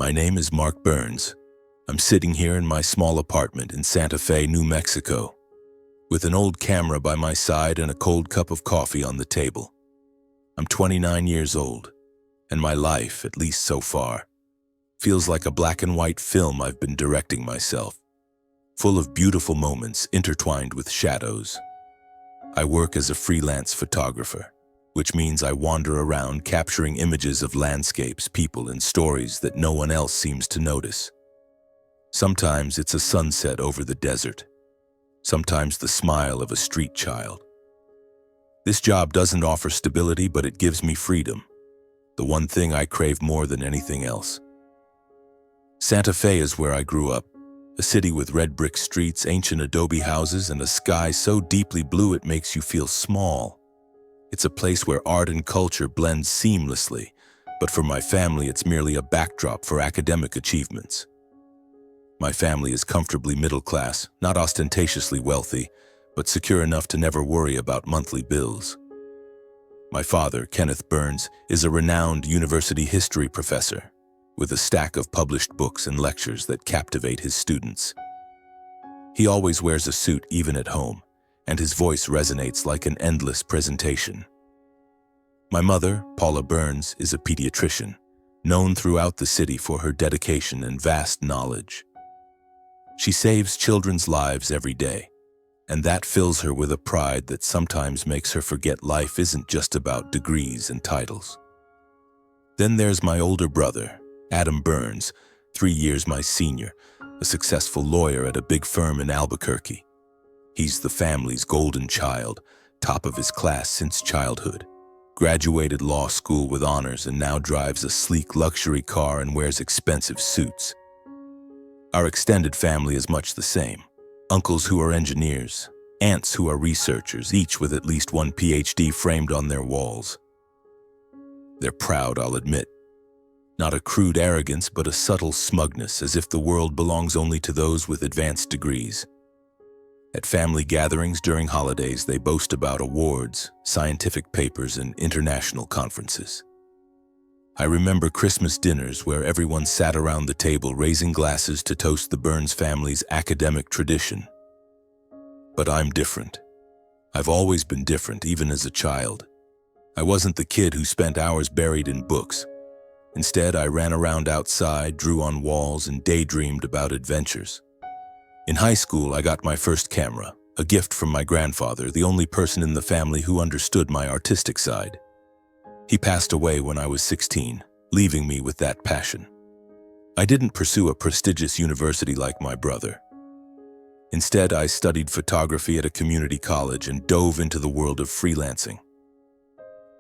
My name is Mark Burns. I'm sitting here in my small apartment in Santa Fe, New Mexico, with an old camera by my side and a cold cup of coffee on the table. I'm 29 years old, and my life, at least so far, feels like a black and white film I've been directing myself, full of beautiful moments intertwined with shadows. I work as a freelance photographer, which means I wander around capturing images of landscapes, people, and stories that no one else seems to notice. Sometimes it's a sunset over the desert, sometimes the smile of a street child. This job doesn't offer stability, but it gives me freedom, the one thing I crave more than anything else. Santa Fe is where I grew up, a city with red brick streets, ancient adobe houses, and a sky so deeply blue it makes you feel small. It's a place where art and culture blend seamlessly, but for my family it's merely a backdrop for academic achievements. My family is comfortably middle class, not ostentatiously wealthy, but secure enough to never worry about monthly bills. My father, Kenneth Burns, is a renowned university history professor, with a stack of published books and lectures that captivate his students. He always wears a suit even at home, and his voice resonates like an endless presentation. My mother, Paula Burns, is a pediatrician, known throughout the city for her dedication and vast knowledge. She saves children's lives every day, and that fills her with a pride that sometimes makes her forget life isn't just about degrees and titles. Then there's my older brother, Adam Burns, 3 years my senior, a successful lawyer at a big firm in Albuquerque. He's the family's golden child, top of his class since childhood, graduated law school with honors and now drives a sleek luxury car and wears expensive suits. Our extended family is much the same. Uncles who are engineers, aunts who are researchers, each with at least one PhD framed on their walls. They're proud, I'll admit. Not a crude arrogance, but a subtle smugness, as if the world belongs only to those with advanced degrees. At family gatherings during holidays, they boast about awards, scientific papers, and international conferences. I remember Christmas dinners where everyone sat around the table raising glasses to toast the Burns family's academic tradition. But I'm different. I've always been different, even as a child. I wasn't the kid who spent hours buried in books. Instead, I ran around outside, drew on walls, and daydreamed about adventures. In high school, I got my first camera, a gift from my grandfather, the only person in the family who understood my artistic side. He passed away when I was 16, leaving me with that passion. I didn't pursue a prestigious university like my brother. Instead, I studied photography at a community college and dove into the world of freelancing.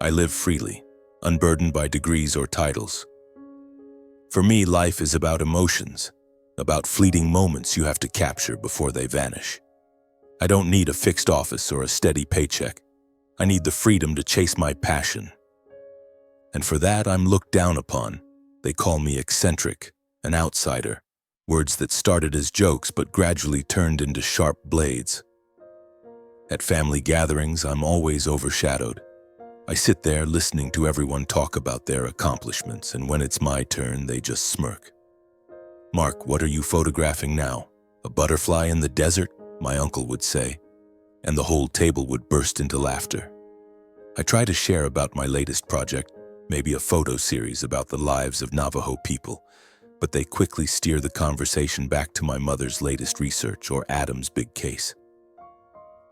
I live freely, unburdened by degrees or titles. For me, life is about emotions, about fleeting moments you have to capture before they vanish. I don't need a fixed office or a steady paycheck. I need the freedom to chase my passion. And for that, I'm looked down upon. They call me eccentric, an outsider, words that started as jokes but gradually turned into sharp blades. At family gatherings, I'm always overshadowed. I sit there listening to everyone talk about their accomplishments, and when it's my turn, they just smirk. "Mark, what are you photographing now? A butterfly in the desert?" my uncle would say, and the whole table would burst into laughter. I try to share about my latest project, maybe a photo series about the lives of Navajo people, but they quickly steer the conversation back to my mother's latest research or Adam's big case.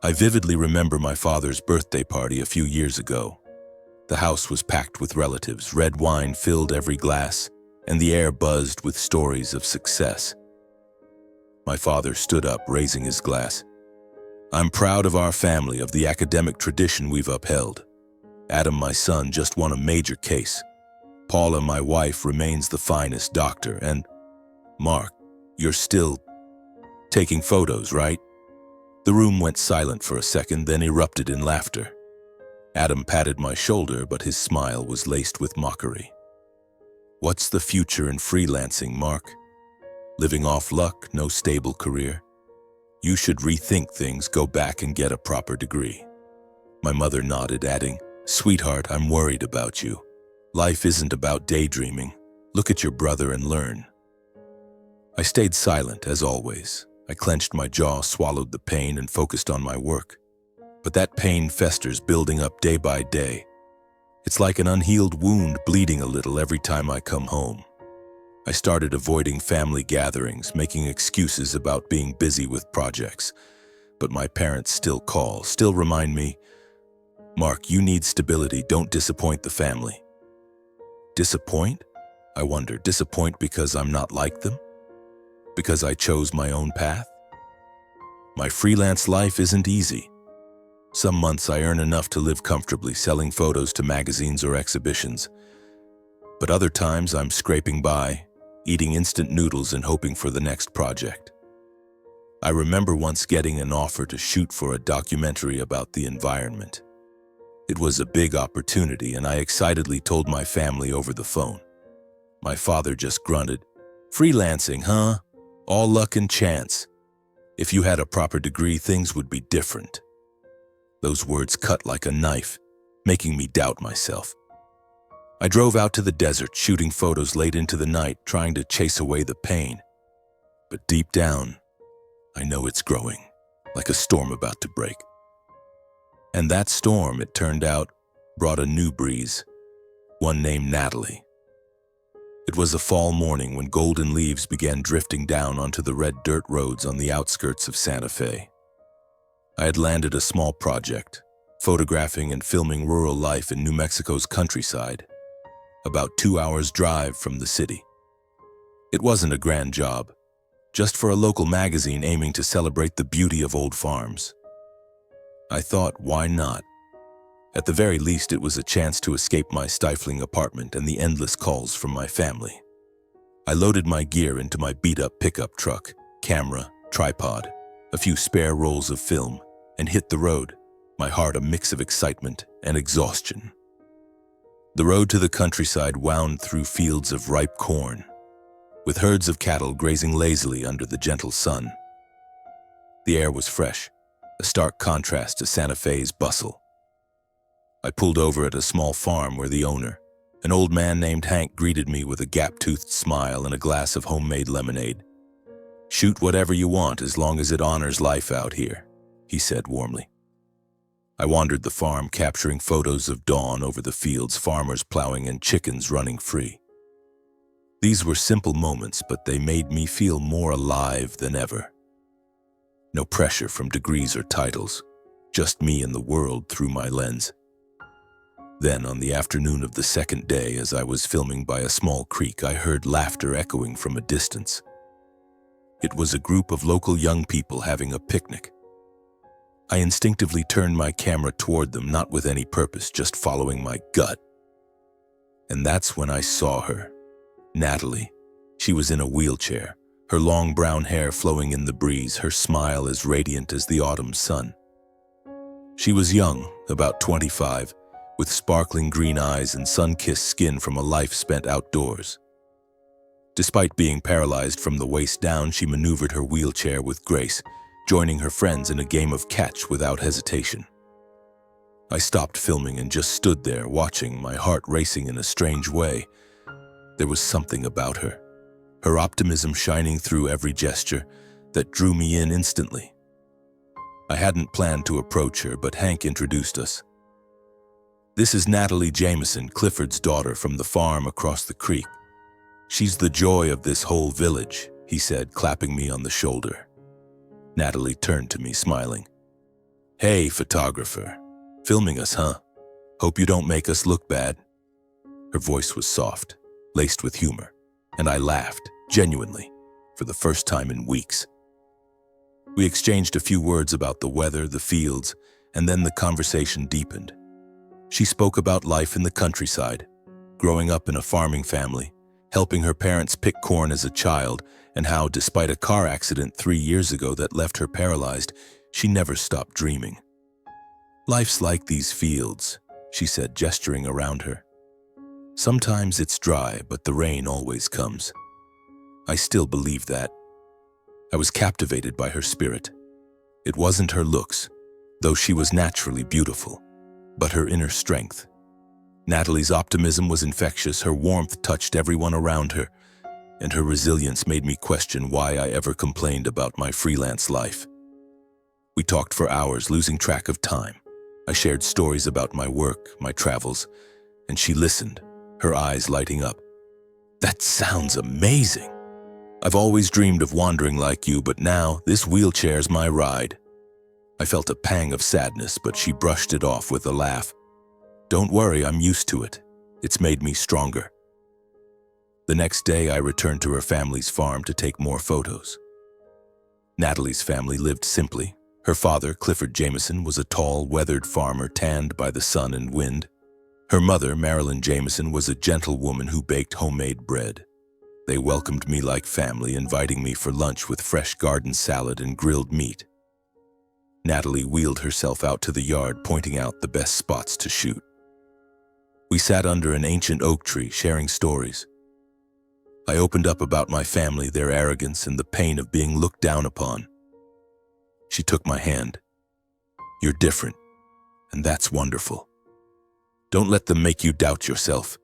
I vividly remember my father's birthday party a few years ago. The house was packed with relatives, red wine filled every glass, and the air buzzed with stories of success. My father stood up, raising his glass. "I'm proud of our family, of the academic tradition we've upheld. Adam, my son, just won a major case. Paula, my wife, remains the finest doctor, and Mark, you're still taking photos, right?" The room went silent for a second, then erupted in laughter. Adam patted my shoulder, but his smile was laced with mockery. "What's the future in freelancing, Mark? Living off luck, no stable career? You should rethink things, go back and get a proper degree." My mother nodded, adding, "Sweetheart, I'm worried about you. Life isn't about daydreaming. Look at your brother and learn." I stayed silent, as always. I clenched my jaw, swallowed the pain, and focused on my work. But that pain festers, building up day by day. It's like an unhealed wound, bleeding a little every time I come home. I started avoiding family gatherings, making excuses about being busy with projects. But my parents still call, still remind me, "Mark, you need stability, don't disappoint the family." Disappoint? I wonder, disappoint because I'm not like them? Because I chose my own path? My freelance life isn't easy. Some months I earn enough to live comfortably, selling photos to magazines or exhibitions. But other times I'm scraping by, eating instant noodles and hoping for the next project. I remember once getting an offer to shoot for a documentary about the environment. It was a big opportunity, and I excitedly told my family over the phone. My father just grunted, "Freelancing, huh? All luck and chance. If you had a proper degree, things would be different." Those words cut like a knife, making me doubt myself. I drove out to the desert, shooting photos late into the night, trying to chase away the pain. But deep down, I know it's growing, like a storm about to break. And that storm, it turned out, brought a new breeze, one named Natalie. It was a fall morning when golden leaves began drifting down onto the red dirt roads on the outskirts of Santa Fe. I had landed a small project, photographing and filming rural life in New Mexico's countryside, about 2 hours' drive from the city. It wasn't a grand job, just for a local magazine aiming to celebrate the beauty of old farms. I thought, why not? At the very least, it was a chance to escape my stifling apartment and the endless calls from my family. I loaded my gear into my beat-up pickup truck, camera, tripod, a few spare rolls of film, and hit the road, my heart a mix of excitement and exhaustion. The road to the countryside wound through fields of ripe corn, with herds of cattle grazing lazily under the gentle sun. The air was fresh, a stark contrast to Santa Fe's bustle. I pulled over at a small farm where the owner, an old man named Hank, greeted me with a gap-toothed smile and a glass of homemade lemonade. "Shoot whatever you want as long as it honors life out here," he said warmly. I wandered the farm, capturing photos of dawn over the fields, farmers plowing and chickens running free. These were simple moments, but they made me feel more alive than ever. No pressure from degrees or titles, just me and the world through my lens. Then, on the afternoon of the second day, as I was filming by a small creek, I heard laughter echoing from a distance. It was a group of local young people having a picnic. I instinctively turned my camera toward them, not with any purpose, just following my gut. And that's when I saw her, Natalie. She was in a wheelchair, her long brown hair flowing in the breeze, her smile as radiant as the autumn sun. She was young, about 25, with sparkling green eyes and sun-kissed skin from a life spent outdoors. Despite being paralyzed from the waist down, she maneuvered her wheelchair with grace, joining her friends in a game of catch without hesitation. I stopped filming and just stood there watching, my heart racing in a strange way. There was something about her, her optimism shining through every gesture, that drew me in instantly. I hadn't planned to approach her, but Hank introduced us. "This is Natalie Jameson, Clifford's daughter from the farm across the creek. She's the joy of this whole village," he said, clapping me on the shoulder. Natalie turned to me, smiling. "Hey, photographer. Filming us, huh? Hope you don't make us look bad." Her voice was soft, laced with humor, and I laughed, genuinely, for the first time in weeks. We exchanged a few words about the weather, the fields, and then the conversation deepened. She spoke about life in the countryside, growing up in a farming family, helping her parents pick corn as a child, and how, despite a car accident 3 years ago that left her paralyzed, she never stopped dreaming. "Life's like these fields," she said, gesturing around her. "Sometimes it's dry, but the rain always comes." I still believe that. I was captivated by her spirit. It wasn't her looks, though she was naturally beautiful, but her inner strength. Natalie's optimism was infectious, her warmth touched everyone around her, and her resilience made me question why I ever complained about my freelance life. We talked for hours, losing track of time. I shared stories about my work, my travels, and she listened, her eyes lighting up. "That sounds amazing. I've always dreamed of wandering like you, but now this wheelchair's my ride." I felt a pang of sadness, but she brushed it off with a laugh. "Don't worry, I'm used to it. It's made me stronger." The next day, I returned to her family's farm to take more photos. Natalie's family lived simply. Her father, Clifford Jameson, was a tall, weathered farmer tanned by the sun and wind. Her mother, Marilyn Jameson, was a gentle woman who baked homemade bread. They welcomed me like family, inviting me for lunch with fresh garden salad and grilled meat. Natalie wheeled herself out to the yard, pointing out the best spots to shoot. We sat under an ancient oak tree, sharing stories. I opened up about my family, their arrogance, and the pain of being looked down upon. She took my hand. "You're different, and that's wonderful. Don't let them make you doubt yourself."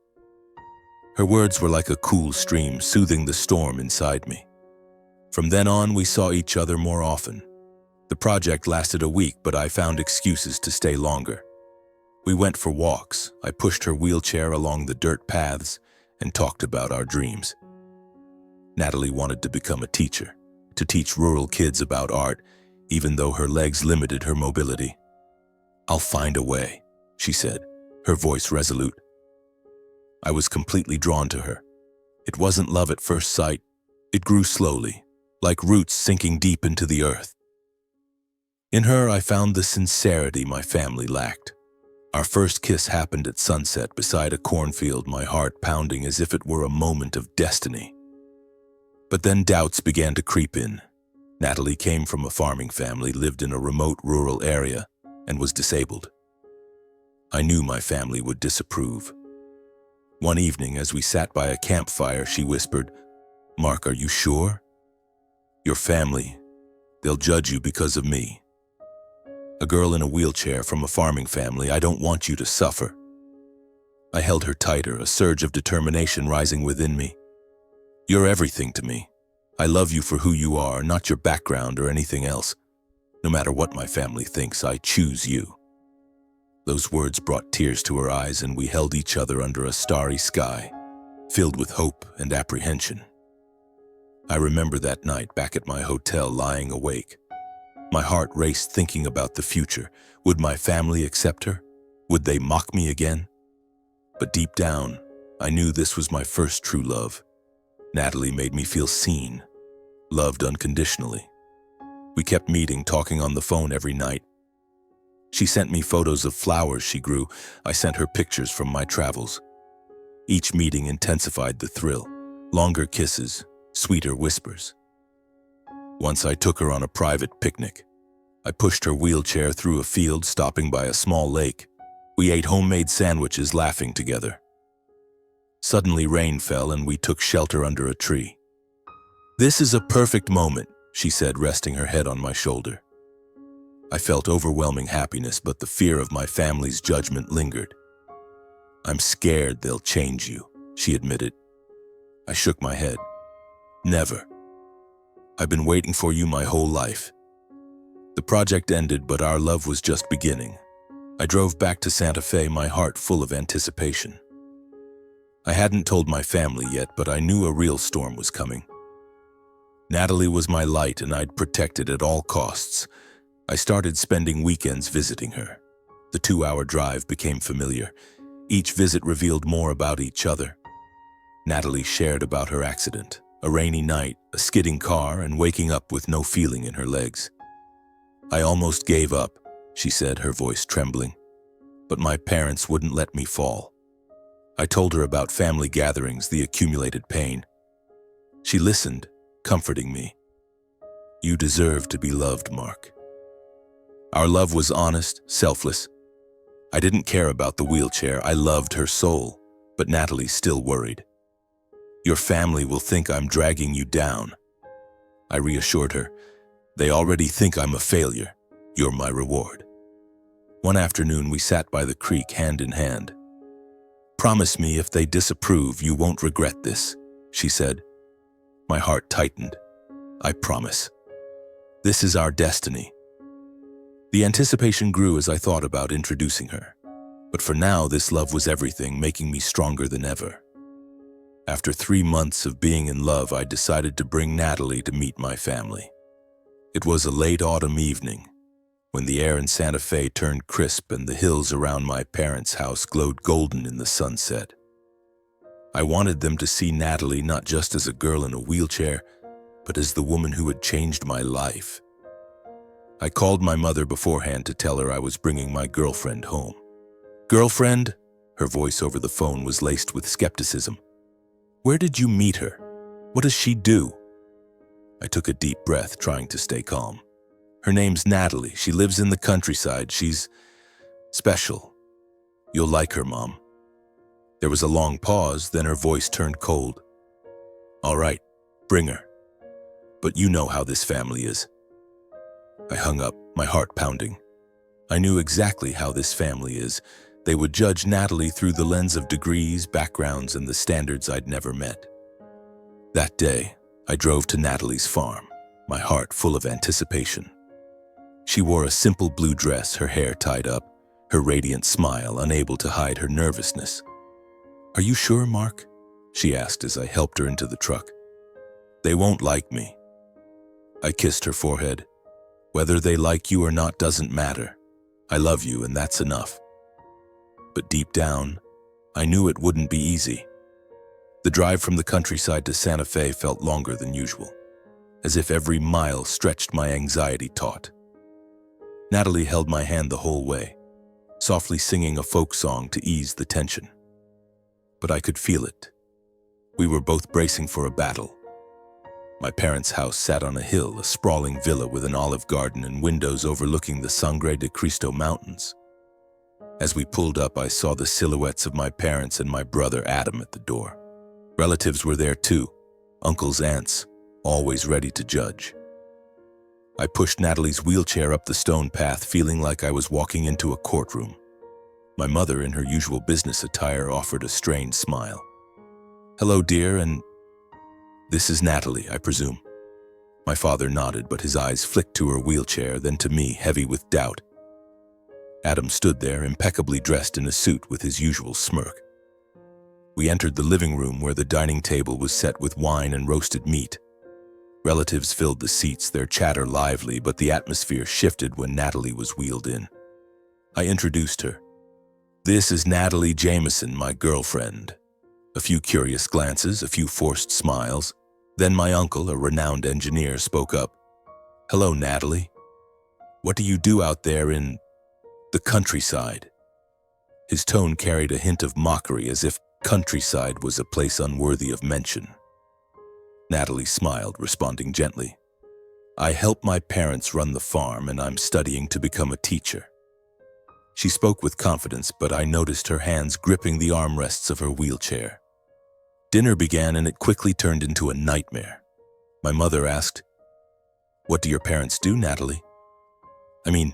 Her words were like a cool stream, soothing the storm inside me. From then on, we saw each other more often. The project lasted a week, but I found excuses to stay longer. We went for walks. I pushed her wheelchair along the dirt paths and talked about our dreams. Natalie wanted to become a teacher, to teach rural kids about art, even though her legs limited her mobility. "I'll find a way," she said, her voice resolute. I was completely drawn to her. It wasn't love at first sight. It grew slowly, like roots sinking deep into the earth. In her, I found the sincerity my family lacked. Our first kiss happened at sunset beside a cornfield, my heart pounding as if it were a moment of destiny. But then doubts began to creep in. Natalie came from a farming family, lived in a remote rural area, and was disabled. I knew my family would disapprove. One evening, as we sat by a campfire, she whispered, "Mark, are you sure? Your family, they'll judge you because of me. A girl in a wheelchair from a farming family, I don't want you to suffer." I held her tighter, a surge of determination rising within me. "You're everything to me. I love you for who you are, not your background or anything else. No matter what my family thinks, I choose you." Those words brought tears to her eyes, and we held each other under a starry sky, filled with hope and apprehension. I remember that night back at my hotel, lying awake. My heart raced, thinking about the future. Would my family accept her? Would they mock me again? But deep down, I knew this was my first true love. Natalie made me feel seen, loved unconditionally. We kept meeting, talking on the phone every night. She sent me photos of flowers she grew. I sent her pictures from my travels. Each meeting intensified the thrill. Longer kisses, sweeter whispers. Once I took her on a private picnic. I pushed her wheelchair through a field, stopping by a small lake. We ate homemade sandwiches, laughing together. Suddenly rain fell and we took shelter under a tree. "This is a perfect moment," she said, resting her head on my shoulder. I felt overwhelming happiness, but the fear of my family's judgment lingered. "I'm scared they'll change you," she admitted. I shook my head. "Never. I've been waiting for you my whole life." The project ended, but our love was just beginning. I drove back to Santa Fe, my heart full of anticipation. I hadn't told my family yet, but I knew a real storm was coming. Natalie was my light, and I'd protect it at all costs. I started spending weekends visiting her. The 2-hour drive became familiar. Each visit revealed more about each other. Natalie shared about her accident, a rainy night, a skidding car, and waking up with no feeling in her legs. "I almost gave up," she said, her voice trembling. "But my parents wouldn't let me fall." I told her about family gatherings, the accumulated pain. She listened, comforting me. "You deserve to be loved, Mark." Our love was honest, selfless. I didn't care about the wheelchair. I loved her soul, but Natalie still worried. "Your family will think I'm dragging you down." I reassured her. "They already think I'm a failure. You're my reward." One afternoon, we sat by the creek hand in hand. Promise me if they disapprove, you won't regret this, she said. My heart tightened. I promise. This is our destiny. The anticipation grew as I thought about introducing her. But for now, this love was everything, making me stronger than ever. After 3 months of being in love, I decided to bring Natalie to meet my family. It was a late autumn evening, when the air in Santa Fe turned crisp and the hills around my parents' house glowed golden in the sunset. I wanted them to see Natalie not just as a girl in a wheelchair, but as the woman who had changed my life. I called my mother beforehand to tell her I was bringing my girlfriend home. Girlfriend? Her voice over the phone was laced with skepticism. Where did you meet her? What does she do? I took a deep breath, trying to stay calm. Her name's Natalie. She lives in the countryside. She's special. You'll like her, Mom. There was a long pause, then her voice turned cold. All right, bring her. But you know how this family is. I hung up, my heart pounding. I knew exactly how this family is. They would judge Natalie through the lens of degrees, backgrounds, and the standards I'd never met. That day, I drove to Natalie's farm, my heart full of anticipation. She wore a simple blue dress, her hair tied up, her radiant smile unable to hide her nervousness. Are you sure, Mark? She asked as I helped her into the truck. They won't like me. I kissed her forehead. Whether they like you or not doesn't matter. I love you, and that's enough. But deep down, I knew it wouldn't be easy. The drive from the countryside to Santa Fe felt longer than usual, as if every mile stretched my anxiety taut. Natalie held my hand the whole way, softly singing a folk song to ease the tension. But I could feel it. We were both bracing for a battle. My parents' house sat on a hill, a sprawling villa with an olive garden and windows overlooking the Sangre de Cristo Mountains. As we pulled up, I saw the silhouettes of my parents and my brother Adam at the door. Relatives were there too, uncles, aunts, always ready to judge. I pushed Natalie's wheelchair up the stone path, feeling like I was walking into a courtroom. My mother, in her usual business attire, offered a strained smile. Hello, dear, and this is Natalie, I presume. My father nodded, but his eyes flicked to her wheelchair, then to me, heavy with doubt. Adam stood there, impeccably dressed in a suit with his usual smirk. We entered the living room where the dining table was set with wine and roasted meat. Relatives filled the seats, their chatter lively, but the atmosphere shifted when Natalie was wheeled in. I introduced her. This is Natalie Jameson, my girlfriend. A few curious glances, a few forced smiles. Then my uncle, a renowned engineer, spoke up. Hello, Natalie. What do you do out there in the countryside? His tone carried a hint of mockery, as if countryside was a place unworthy of mention. Natalie smiled, responding gently. I help my parents run the farm, and I'm studying to become a teacher. She spoke with confidence, but I noticed her hands gripping the armrests of her wheelchair. Dinner began, and it quickly turned into a nightmare. My mother asked, What do your parents do, Natalie? I mean,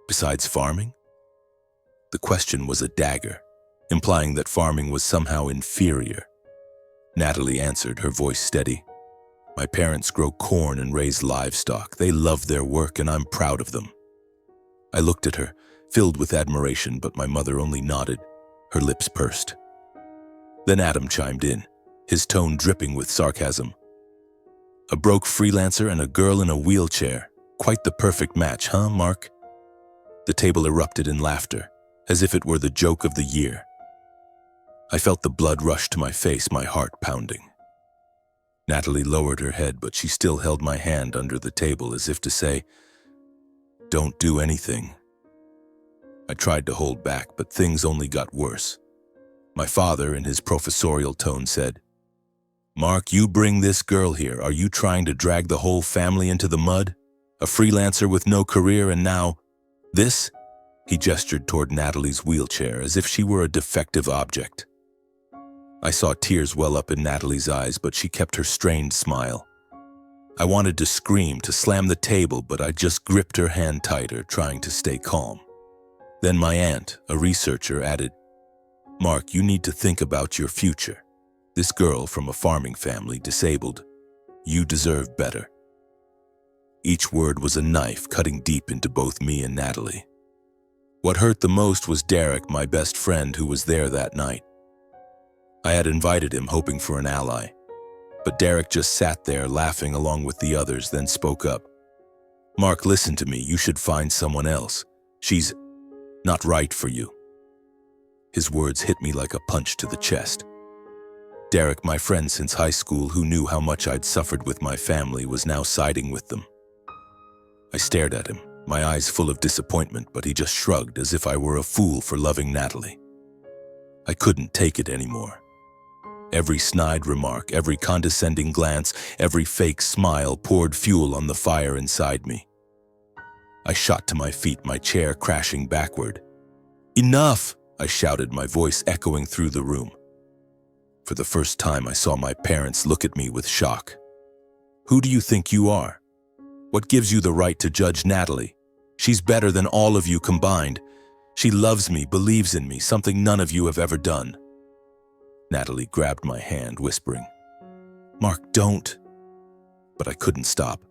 besides farming? The question was a dagger, implying that farming was somehow inferior. Natalie answered, her voice steady. My parents grow corn and raise livestock. They love their work, and I'm proud of them. I looked at her, filled with admiration, but my mother only nodded, her lips pursed. Then Adam chimed in, his tone dripping with sarcasm. A broke freelancer and a girl in a wheelchair. Quite the perfect match, huh, Mark? The table erupted in laughter, as if it were the joke of the year. I felt the blood rush to my face, my heart pounding. Natalie lowered her head, but she still held my hand under the table as if to say, Don't do anything. I tried to hold back, but things only got worse. My father, in his professorial tone, said, Mark, you bring this girl here. Are you trying to drag the whole family into the mud? A freelancer with no career, and now this? He gestured toward Natalie's wheelchair as if she were a defective object. I saw tears well up in Natalie's eyes, but she kept her strained smile. I wanted to scream, to slam the table, but I just gripped her hand tighter, trying to stay calm. Then my aunt, a researcher, added, Mark, you need to think about your future. This girl from a farming family, disabled. You deserve better. Each word was a knife cutting deep into both me and Natalie. What hurt the most was Derek, my best friend, who was there that night. I had invited him hoping for an ally, but Derek just sat there laughing along with the others, then spoke up. Mark, listen to me. You should find someone else. She's not right for you. His words hit me like a punch to the chest. Derek, my friend since high school, who knew how much I'd suffered with my family, was now siding with them. I stared at him, my eyes full of disappointment, but he just shrugged as if I were a fool for loving Natalie. I couldn't take it anymore. Every snide remark, every condescending glance, every fake smile poured fuel on the fire inside me. I shot to my feet, my chair crashing backward. Enough! I shouted, my voice echoing through the room. For the first time, I saw my parents look at me with shock. Who do you think you are? What gives you the right to judge Natalie? She's better than all of you combined. She loves me, believes in me, something none of you have ever done. Natalie grabbed my hand, whispering, Mark, don't. But I couldn't stop.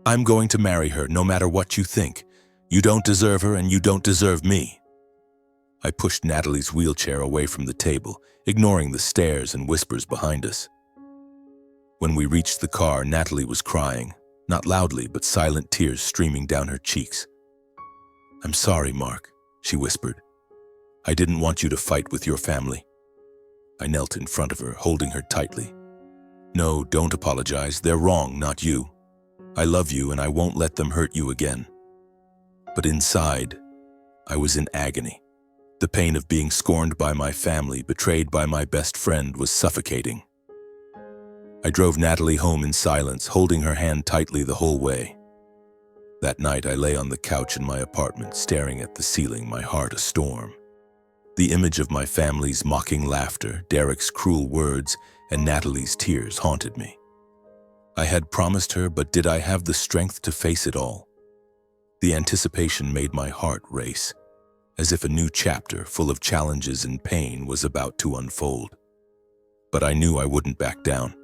I'm going to marry her, no matter what you think. You don't deserve her, and you don't deserve me. I pushed Natalie's wheelchair away from the table, ignoring the stares and whispers behind us. When we reached the car, Natalie was crying, not loudly, but silent tears streaming down her cheeks. I'm sorry, Mark, she whispered. I didn't want you to fight with your family. I knelt in front of her, holding her tightly. No, don't apologize. They're wrong, not you. I love you, and I won't let them hurt you again. But inside, I was in agony. The pain of being scorned by my family, betrayed by my best friend, was suffocating. I drove Natalie home in silence, holding her hand tightly the whole way. That night, I lay on the couch in my apartment, staring at the ceiling, my heart a storm. The image of my family's mocking laughter, Derek's cruel words, and Natalie's tears haunted me. I had promised her, but did I have the strength to face it all? The anticipation made my heart race, as if a new chapter full of challenges and pain was about to unfold. But I knew I wouldn't back down.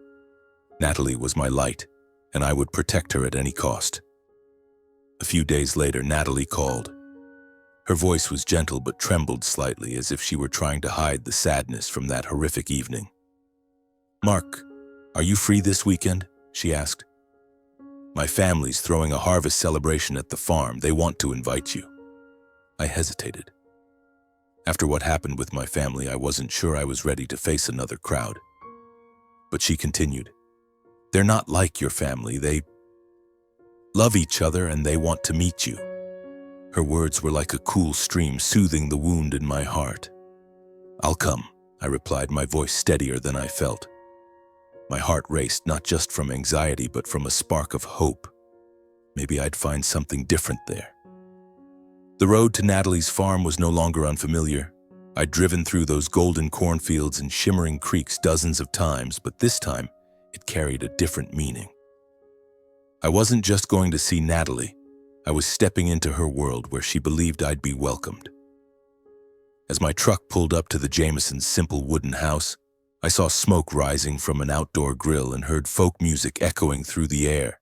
Natalie was my light, and I would protect her at any cost. A few days later, Natalie called. Her voice was gentle but trembled slightly, as if she were trying to hide the sadness from that horrific evening. Mark, are you free this weekend? She asked. My family's throwing a harvest celebration at the farm. They want to invite you. I hesitated. After what happened with my family, I wasn't sure I was ready to face another crowd. But she continued, They're not like your family. They love each other and they want to meet you. Her words were like a cool stream soothing the wound in my heart. I'll come, I replied, my voice steadier than I felt. My heart raced, not just from anxiety, but from a spark of hope. Maybe I'd find something different there. The road to Natalie's farm was no longer unfamiliar. I'd driven through those golden cornfields and shimmering creeks dozens of times, but this time it carried a different meaning. I wasn't just going to see Natalie. I was stepping into her world where she believed I'd be welcomed. As my truck pulled up to the Jamesons' simple wooden house, I saw smoke rising from an outdoor grill and heard folk music echoing through the air.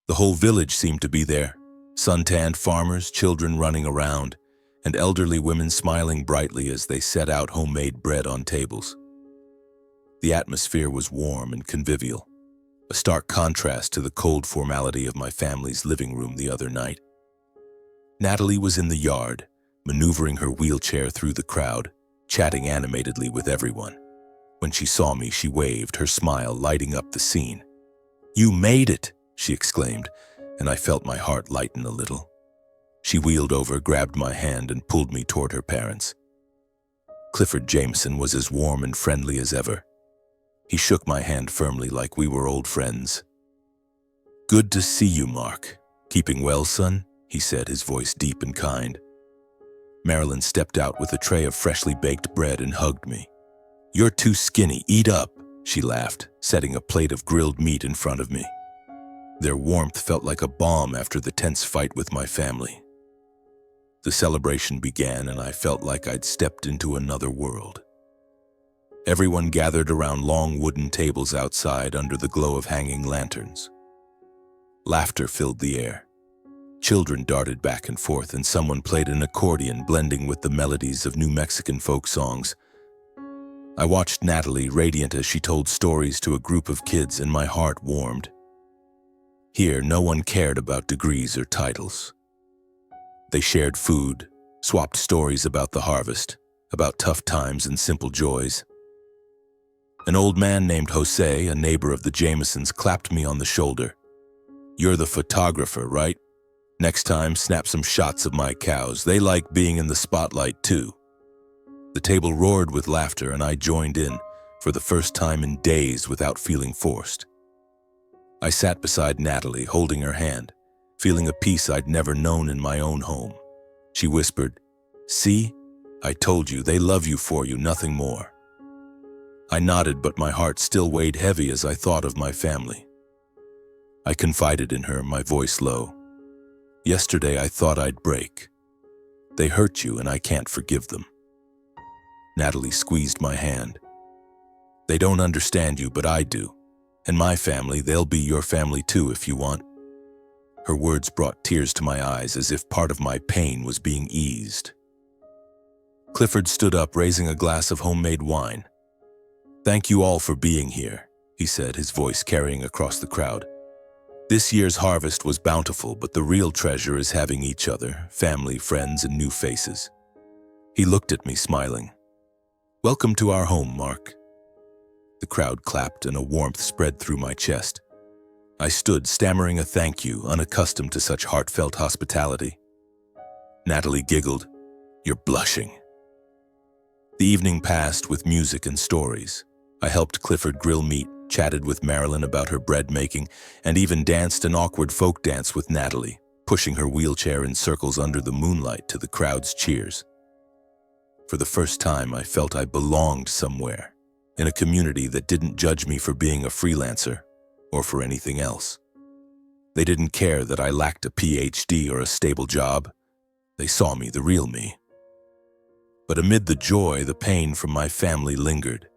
The whole village seemed to be there, suntanned farmers, children running around, and elderly women smiling brightly as they set out homemade bread on tables. The atmosphere was warm and convivial, a stark contrast to the cold formality of my family's living room the other night. Natalie was in the yard, maneuvering her wheelchair through the crowd, chatting animatedly with everyone. When she saw me, she waved, her smile lighting up the scene. "You made it!" she exclaimed, and I felt my heart lighten a little. She wheeled over, grabbed my hand, and pulled me toward her parents. Clifford Jameson was as warm and friendly as ever. He shook my hand firmly like we were old friends. "Good to see you, Mark. Keeping well, son?" he said, his voice deep and kind. Marilyn stepped out with a tray of freshly baked bread and hugged me. "You're too skinny. Eat up," she laughed, setting a plate of grilled meat in front of me. Their warmth felt like a balm after the tense fight with my family. The celebration began, and I felt like I'd stepped into another world. Everyone gathered around long wooden tables outside under the glow of hanging lanterns. Laughter filled the air. Children darted back and forth, and someone played an accordion blending with the melodies of New Mexican folk songs. I watched Natalie, radiant as she told stories to a group of kids, and my heart warmed. Here, no one cared about degrees or titles. They shared food, swapped stories about the harvest, about tough times and simple joys. An old man named Jose, a neighbor of the Jamesons, clapped me on the shoulder. "You're the photographer, right? Next time, snap some shots of my cows. They like being in the spotlight too." The table roared with laughter, and I joined in, for the first time in days without feeling forced. I sat beside Natalie, holding her hand, feeling a peace I'd never known in my own home. She whispered, "See? I told you, they love you for you, nothing more." I nodded, but my heart still weighed heavy as I thought of my family. I confided in her, my voice low. "Yesterday I thought I'd break. They hurt you, and I can't forgive them." Natalie squeezed my hand. "They don't understand you, but I do. And my family, they'll be your family too if you want." Her words brought tears to my eyes, as if part of my pain was being eased. Clifford stood up, raising a glass of homemade wine. "Thank you all for being here," he said, his voice carrying across the crowd. "This year's harvest was bountiful, but the real treasure is having each other, family, friends, and new faces." He looked at me, smiling. "Welcome to our home, Mark." The crowd clapped, and a warmth spread through my chest. I stood, stammering a thank you, unaccustomed to such heartfelt hospitality. Natalie giggled. "You're blushing." The evening passed with music and stories. I helped Clifford grill meat, chatted with Marilyn about her bread making, and even danced an awkward folk dance with Natalie, pushing her wheelchair in circles under the moonlight to the crowd's cheers. For the first time, I felt I belonged somewhere, in a community that didn't judge me for being a freelancer or for anything else. They didn't care that I lacked a PhD or a stable job. They saw me, the real me. But amid the joy, the pain from my family lingered.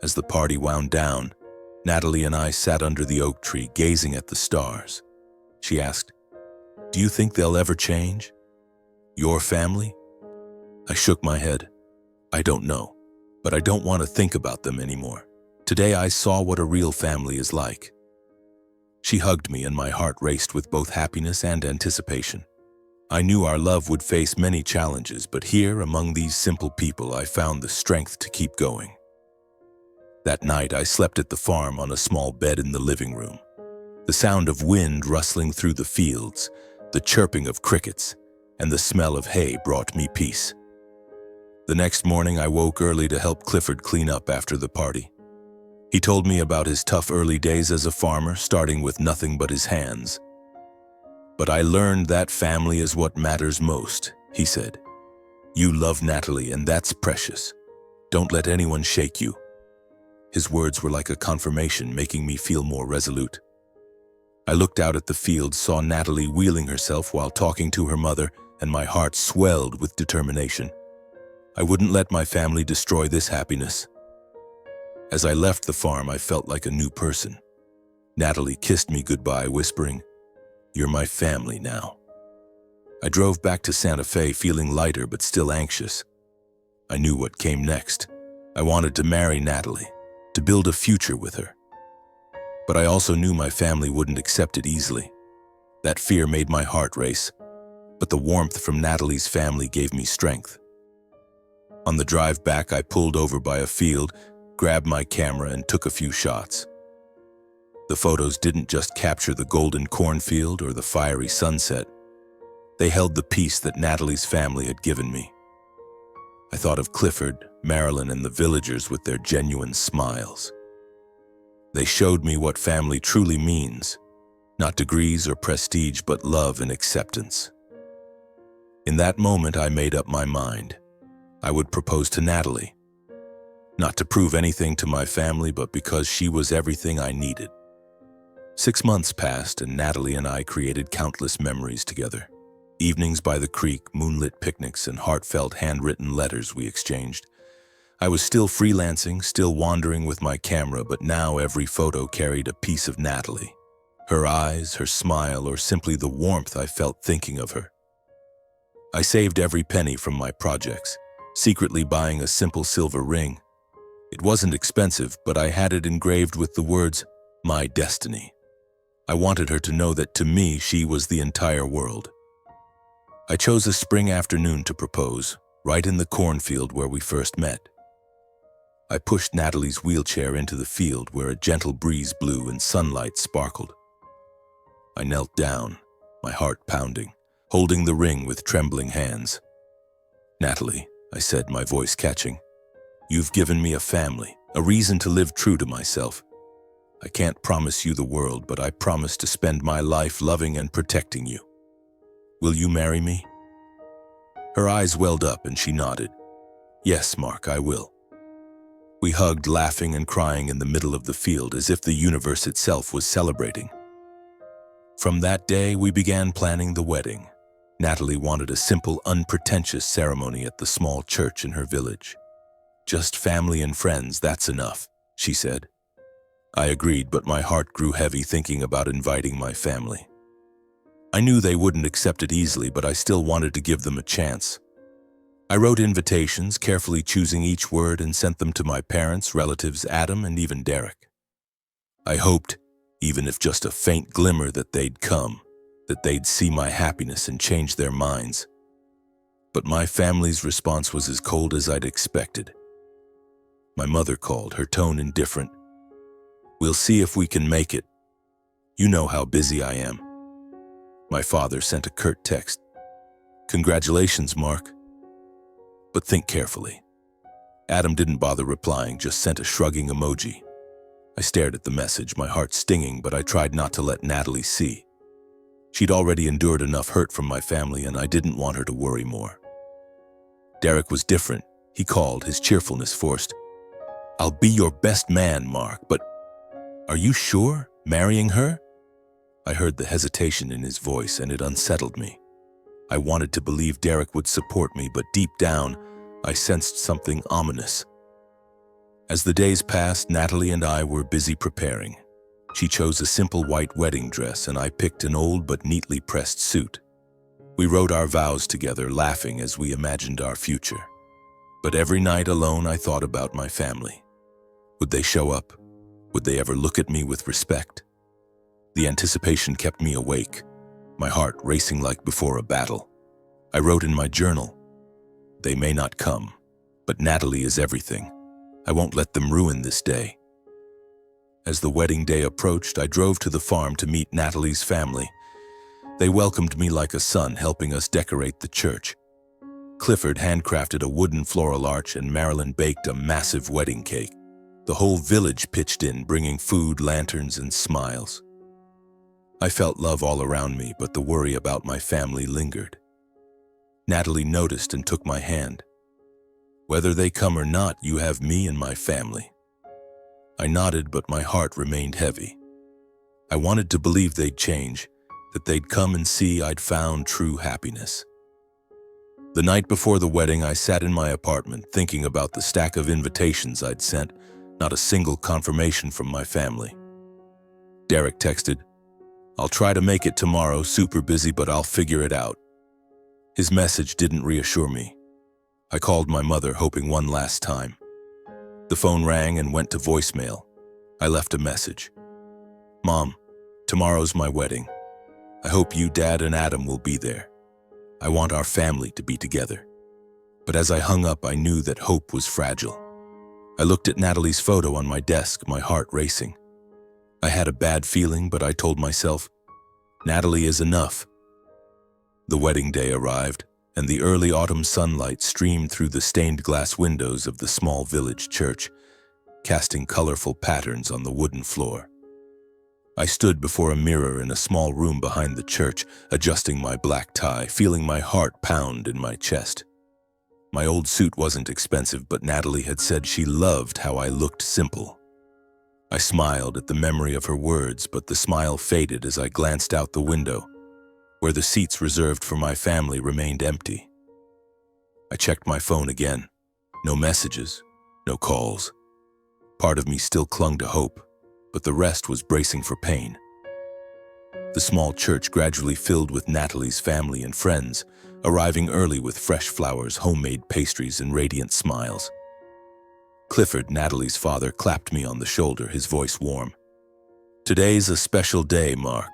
As the party wound down, Natalie and I sat under the oak tree, gazing at the stars. She asked, "Do you think they'll ever change? Your family?" I shook my head. "I don't know, but I don't want to think about them anymore. Today I saw what a real family is like." She hugged me, and my heart raced with both happiness and anticipation. I knew our love would face many challenges, but here, among these simple people, I found the strength to keep going. That night, I slept at the farm on a small bed in the living room. The sound of wind rustling through the fields, the chirping of crickets, and the smell of hay brought me peace. The next morning, I woke early to help Clifford clean up after the party. He told me about his tough early days as a farmer, starting with nothing but his hands. "But I learned that family is what matters most," he said. "You love Natalie, and that's precious. Don't let anyone shake you." His words were like a confirmation, making me feel more resolute. I looked out at the field, saw Natalie wheeling herself while talking to her mother, and my heart swelled with determination. I wouldn't let my family destroy this happiness. As I left the farm, I felt like a new person. Natalie kissed me goodbye, whispering, "You're my family now." I drove back to Santa Fe, feeling lighter but still anxious. I knew what came next. I wanted to marry Natalie, to build a future with her. But I also knew my family wouldn't accept it easily. That fear made my heart race, but the warmth from Natalie's family gave me strength. On the drive back, I pulled over by a field, grabbed my camera, and took a few shots. The photos didn't just capture the golden cornfield or the fiery sunset. They held the peace that Natalie's family had given me. I thought of Clifford, Marilyn, and the villagers with their genuine smiles. They showed me what family truly means, not degrees or prestige, but love and acceptance. In that moment, I made up my mind. I would propose to Natalie, not to prove anything to my family, but because she was everything I needed. 6 months passed, and Natalie and I created countless memories together. Evenings by the creek, moonlit picnics, and heartfelt handwritten letters we exchanged. I was still freelancing, still wandering with my camera, but now every photo carried a piece of Natalie. Her eyes, her smile, or simply the warmth I felt thinking of her. I saved every penny from my projects, secretly buying a simple silver ring. It wasn't expensive, but I had it engraved with the words, "My destiny." I wanted her to know that to me, she was the entire world. I chose a spring afternoon to propose, right in the cornfield where we first met. I pushed Natalie's wheelchair into the field where a gentle breeze blew and sunlight sparkled. I knelt down, my heart pounding, holding the ring with trembling hands. "Natalie," I said, my voice catching, "you've given me a family, a reason to live true to myself. I can't promise you the world, but I promise to spend my life loving and protecting you. Will you marry me?" Her eyes welled up and she nodded. "Yes, Mark, I will." We hugged, laughing and crying in the middle of the field as if the universe itself was celebrating. From that day, we began planning the wedding. Natalie wanted a simple, unpretentious ceremony at the small church in her village. "Just family and friends, that's enough," she said. I agreed, but my heart grew heavy thinking about inviting my family. I knew they wouldn't accept it easily, but I still wanted to give them a chance. I wrote invitations, carefully choosing each word, and sent them to my parents, relatives, Adam, and even Derek. I hoped, even if just a faint glimmer, that they'd come, that they'd see my happiness and change their minds. But my family's response was as cold as I'd expected. My mother called, her tone indifferent. "We'll see if we can make it. You know how busy I am." My father sent a curt text. "Congratulations, Mark. But think carefully." Adam didn't bother replying, just sent a shrugging emoji. I stared at the message, my heart stinging, but I tried not to let Natalie see. She'd already endured enough hurt from my family, and I didn't want her to worry more. Derek was different. He called, his cheerfulness forced. "I'll be your best man, Mark, but are you sure? Marrying her?" I heard the hesitation in his voice, and it unsettled me. I wanted to believe Derek would support me, but deep down, I sensed something ominous. As the days passed, Natalie and I were busy preparing. She chose a simple white wedding dress, and I picked an old but neatly pressed suit. We wrote our vows together, laughing as we imagined our future. But every night alone, I thought about my family. Would they show up? Would they ever look at me with respect? The anticipation kept me awake, my heart racing like before a battle. I wrote in my journal, "They may not come, but Natalie is everything. I won't let them ruin this day." As the wedding day approached, I drove to the farm to meet Natalie's family. They welcomed me like a son, helping us decorate the church. Clifford handcrafted a wooden floral arch, and Marilyn baked a massive wedding cake. The whole village pitched in, bringing food, lanterns, and smiles. I felt love all around me, but the worry about my family lingered. Natalie noticed and took my hand. "Whether they come or not, you have me and my family." I nodded, but my heart remained heavy. I wanted to believe they'd change, that they'd come and see I'd found true happiness. The night before the wedding, I sat in my apartment thinking about the stack of invitations I'd sent, not a single confirmation from my family. Derek texted, "I'll try to make it tomorrow, super busy, but I'll figure it out." His message didn't reassure me. I called my mother, hoping one last time. The phone rang and went to voicemail. I left a message. "Mom, tomorrow's my wedding. I hope you, Dad, and Adam will be there. I want our family to be together." But as I hung up, I knew that hope was fragile. I looked at Natalie's photo on my desk, my heart racing. I had a bad feeling, but I told myself, Natalie is enough. The wedding day arrived, and the early autumn sunlight streamed through the stained glass windows of the small village church, casting colorful patterns on the wooden floor. I stood before a mirror in a small room behind the church, adjusting my black tie, feeling my heart pound in my chest. My old suit wasn't expensive, but Natalie had said she loved how I looked simple. I smiled at the memory of her words, but the smile faded as I glanced out the window. where the seats reserved for my family remained empty. I checked my phone again. No messages, no calls. Part of me still clung to hope, but the rest was bracing for pain. The small church gradually filled with Natalie's family and friends, arriving early with fresh flowers, homemade pastries, and radiant smiles. Clifford, Natalie's father, clapped me on the shoulder, his voice warm. "Today's a special day, Mark.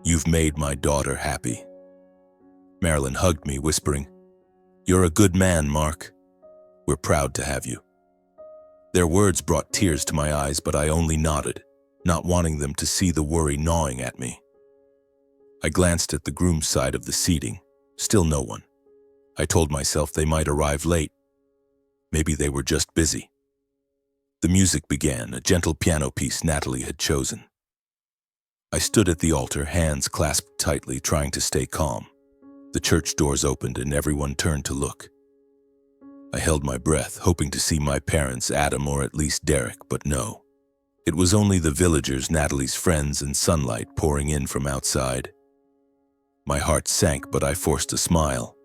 You've made my daughter happy." Marilyn hugged me, whispering, "You're a good man, Mark. We're proud to have you." Their words brought tears to my eyes, but I only nodded, not wanting them to see the worry gnawing at me. I glanced at the groom's side of the seating. Still no one. I told myself they might arrive late. Maybe they were just busy. The music began, a gentle piano piece Natalie had chosen. I stood at the altar, hands clasped tightly, trying to stay calm. The church doors opened and everyone turned to look. I held my breath, hoping to see my parents, Adam, or at least Derek, but no. It was only the villagers, Natalie's friends, and sunlight pouring in from outside. My heart sank, but I forced a smile.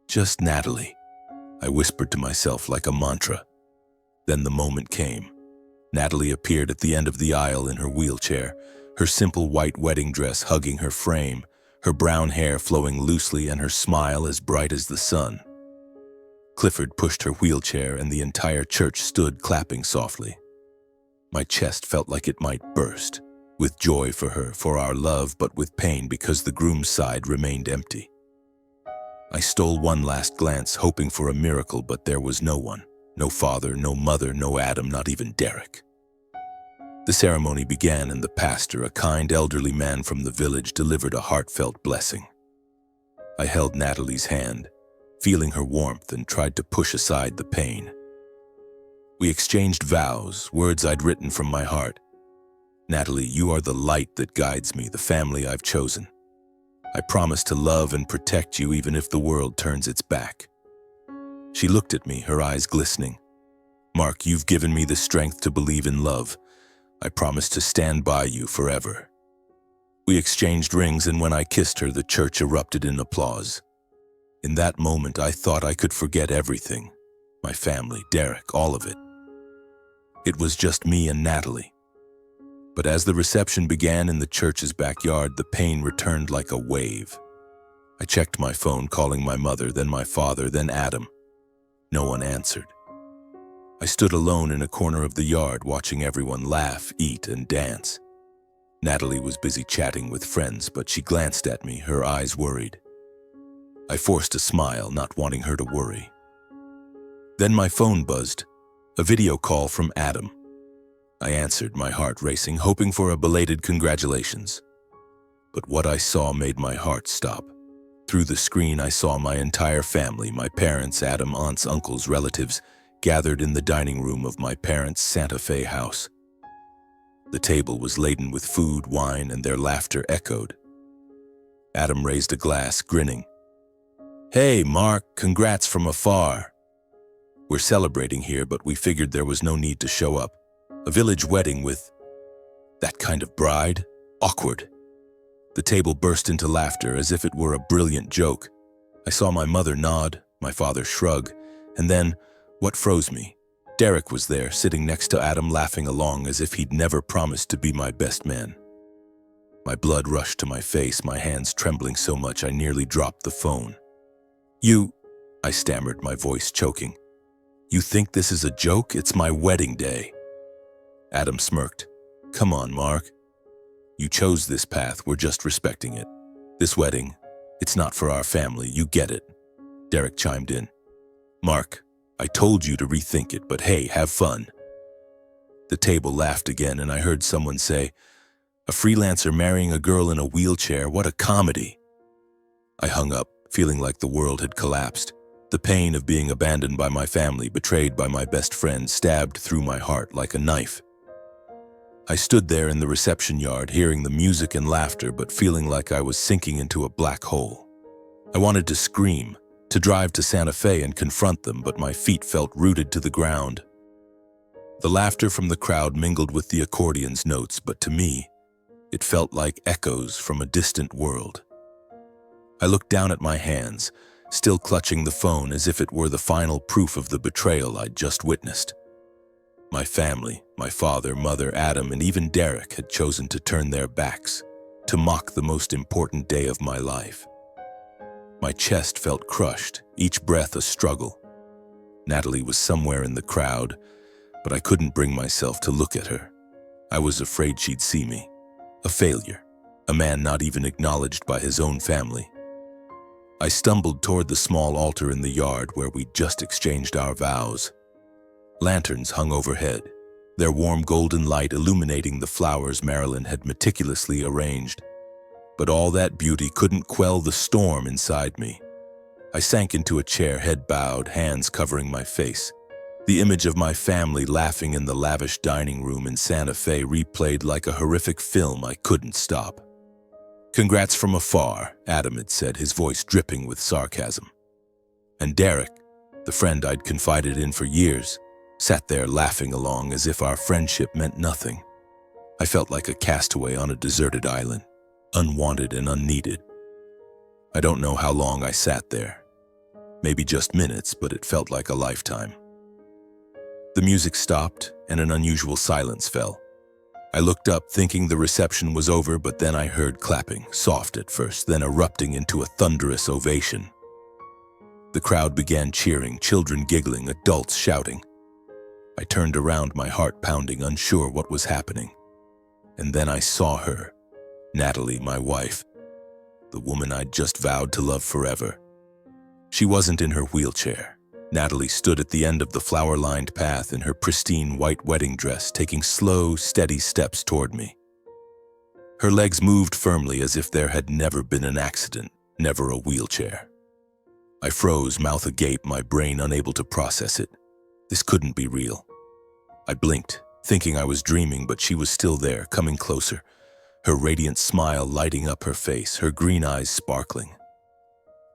"Just Natalie," I whispered to myself like a mantra. Then the moment came. Natalie appeared at the end of the aisle in her wheelchair, her simple white wedding dress hugging her frame, her brown hair flowing loosely and her smile as bright as the sun. Clifford pushed her wheelchair and the entire church stood clapping softly. My chest felt like it might burst, with joy for her, for our love, but with pain because the groom's side remained empty. I stole one last glance, hoping for a miracle, but there was no one. No father, no mother, no Adam, not even Derek. The ceremony began and the pastor, a kind elderly man from the village, delivered a heartfelt blessing. I held Natalie's hand, feeling her warmth, and tried to push aside the pain. We exchanged vows, words I'd written from my heart. "Natalie, you are the light that guides me, the family I've chosen. I promise to love and protect you even if the world turns its back." She looked at me, her eyes glistening. "Mark, you've given me the strength to believe in love. I promise to stand by you forever." We exchanged rings, and when I kissed her, the church erupted in applause. In that moment, I thought I could forget everything. My family, Derek, all of it. It was just me and Natalie. But as the reception began in the church's backyard, the pain returned like a wave. I checked my phone, calling my mother, then my father, then Adam. No one answered. I stood alone in a corner of the yard, watching everyone laugh, eat, and dance. Natalie was busy chatting with friends, but she glanced at me, her eyes worried. I forced a smile, not wanting her to worry. Then my phone buzzed, a video call from Adam. I answered, my heart racing, hoping for a belated congratulations. But what I saw made my heart stop. Through the screen, I saw my entire family, my parents, Adam, aunts, uncles, relatives, gathered in the dining room of my parents' Santa Fe house. The table was laden with food, wine, and their laughter echoed. Adam raised a glass, grinning. "Hey, Mark, congrats from afar. We're celebrating here, but we figured there was no need to show up. A village wedding with that kind of bride? Awkward." The table burst into laughter as if it were a brilliant joke. I saw my mother nod, my father shrug, and then, what froze me? Derek was there, sitting next to Adam, laughing along as if he'd never promised to be my best man. My blood rushed to my face, my hands trembling so much I nearly dropped the phone. "You," I stammered, my voice choking. "You think this is a joke? It's my wedding day." Adam smirked. "Come on, Mark. You chose this path, we're just respecting it. This wedding, it's not for our family, you get it." Derek chimed in. "Mark, I told you to rethink it, but hey, have fun." The table laughed again, and I heard someone say, "A freelancer marrying a girl in a wheelchair, what a comedy." I hung up, feeling like the world had collapsed. The pain of being abandoned by my family, betrayed by my best friend, stabbed through my heart like a knife. I stood there in the reception yard, hearing the music and laughter, but feeling like I was sinking into a black hole. I wanted to scream, to drive to Santa Fe and confront them, but my feet felt rooted to the ground. The laughter from the crowd mingled with the accordion's notes, but to me, it felt like echoes from a distant world. I looked down at my hands, still clutching the phone as if it were the final proof of the betrayal I'd just witnessed. My family, my father, mother, Adam, and even Derek had chosen to turn their backs, to mock the most important day of my life. My chest felt crushed, each breath a struggle. Natalie was somewhere in the crowd, but I couldn't bring myself to look at her. I was afraid she'd see me. A failure, a man not even acknowledged by his own family. I stumbled toward the small altar in the yard where we'd just exchanged our vows. Lanterns hung overhead, their warm golden light illuminating the flowers Marilyn had meticulously arranged. But all that beauty couldn't quell the storm inside me. I sank into a chair, head bowed, hands covering my face. The image of my family laughing in the lavish dining room in Santa Fe replayed like a horrific film I couldn't stop. "Congrats from afar," Adam had said, his voice dripping with sarcasm. And Derek, the friend I'd confided in for years, sat there laughing along as if our friendship meant nothing. I felt like a castaway on a deserted island, unwanted and unneeded. I don't know how long I sat there. Maybe just minutes, but it felt like a lifetime. The music stopped and an unusual silence fell. I looked up thinking the reception was over, but then I heard clapping, soft at first, then erupting into a thunderous ovation. The crowd began cheering, children giggling, adults shouting. I turned around, my heart pounding, unsure what was happening. And then I saw her, Natalie, my wife, the woman I'd just vowed to love forever. She wasn't in her wheelchair. Natalie stood at the end of the flower-lined path in her pristine white wedding dress, taking slow, steady steps toward me. Her legs moved firmly as if there had never been an accident, never a wheelchair. I froze, mouth agape, my brain unable to process it. This couldn't be real. I blinked, thinking I was dreaming, but she was still there, coming closer, her radiant smile lighting up her face, her green eyes sparkling.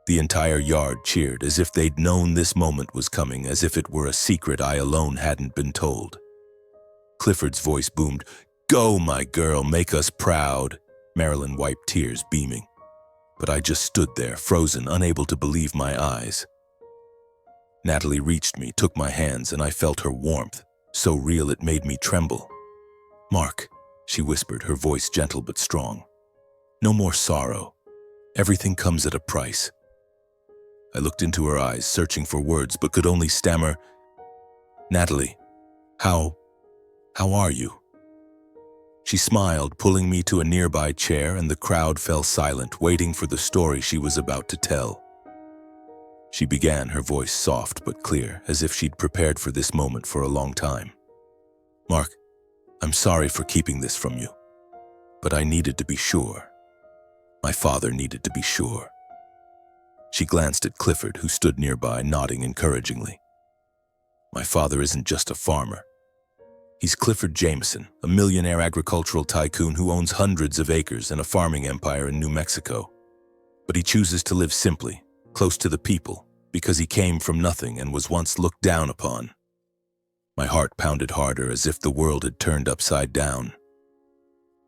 The entire yard cheered, as if they'd known this moment was coming, as if it were a secret I alone hadn't been told. Clifford's voice boomed, "Go, my girl, make us proud." Marilyn wiped tears, beaming. But I just stood there, frozen, unable to believe my eyes. Natalie reached me, took my hands, and I felt her warmth, so real it made me tremble. "Mark," she whispered, her voice gentle but strong. "No more sorrow. Everything comes at a price." I looked into her eyes, searching for words, but could only stammer, "Natalie, how are you?" She smiled, pulling me to a nearby chair, and the crowd fell silent, waiting for the story she was about to tell. She began, her voice soft but clear, as if she'd prepared for this moment for a long time. "Mark, I'm sorry for keeping this from you, but I needed to be sure. My father needed to be sure." She glanced at Clifford, who stood nearby, nodding encouragingly. "My father isn't just a farmer. He's Clifford Jameson, a millionaire agricultural tycoon who owns hundreds of acres and a farming empire in New Mexico. But he chooses to live simply, close to the people, because he came from nothing and was once looked down upon." My heart pounded harder, as if the world had turned upside down.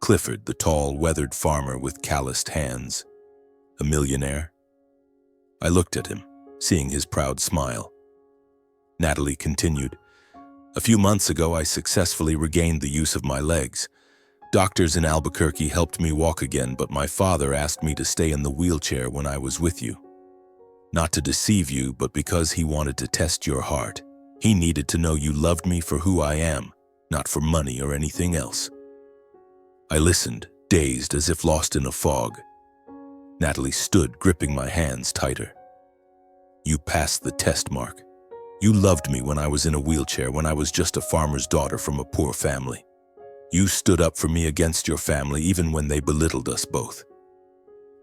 Clifford, the tall, weathered farmer with calloused hands. A millionaire? I looked at him, seeing his proud smile. Natalie continued, "A few months ago, I successfully regained the use of my legs. Doctors in Albuquerque helped me walk again, but my father asked me to stay in the wheelchair when I was with you. Not to deceive you, but because he wanted to test your heart. He needed to know you loved me for who I am, not for money or anything else." I listened, dazed, as if lost in a fog. Natalie stood, gripping my hands tighter. "You passed the test, Mark. You loved me when I was in a wheelchair, when I was just a farmer's daughter from a poor family. You stood up for me against your family, even when they belittled us both.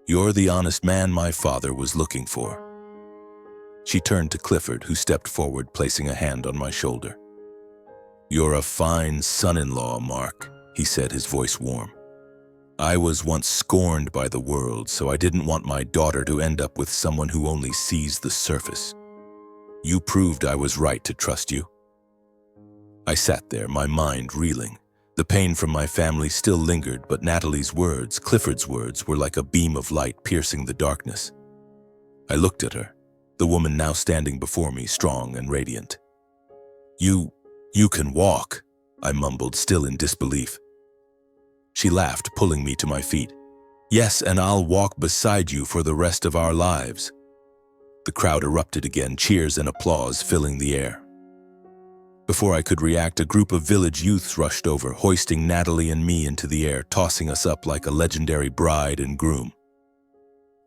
You're the honest man my father was looking for." She turned to Clifford, who stepped forward, placing a hand on my shoulder. "You're a fine son-in-law, Mark," he said, his voice warm. "I was once scorned by the world, so I didn't want my daughter to end up with someone who only sees the surface. You proved I was right to trust you." I sat there, my mind reeling. The pain from my family still lingered, but Natalie's words, Clifford's words, were like a beam of light piercing the darkness. I looked at her, the woman now standing before me, strong and radiant. You can walk," I mumbled, still in disbelief. She laughed, pulling me to my feet. "Yes, and I'll walk beside you for the rest of our lives." The crowd erupted again, cheers and applause filling the air. Before I could react, a group of village youths rushed over, hoisting Natalie and me into the air, tossing us up like a legendary bride and groom.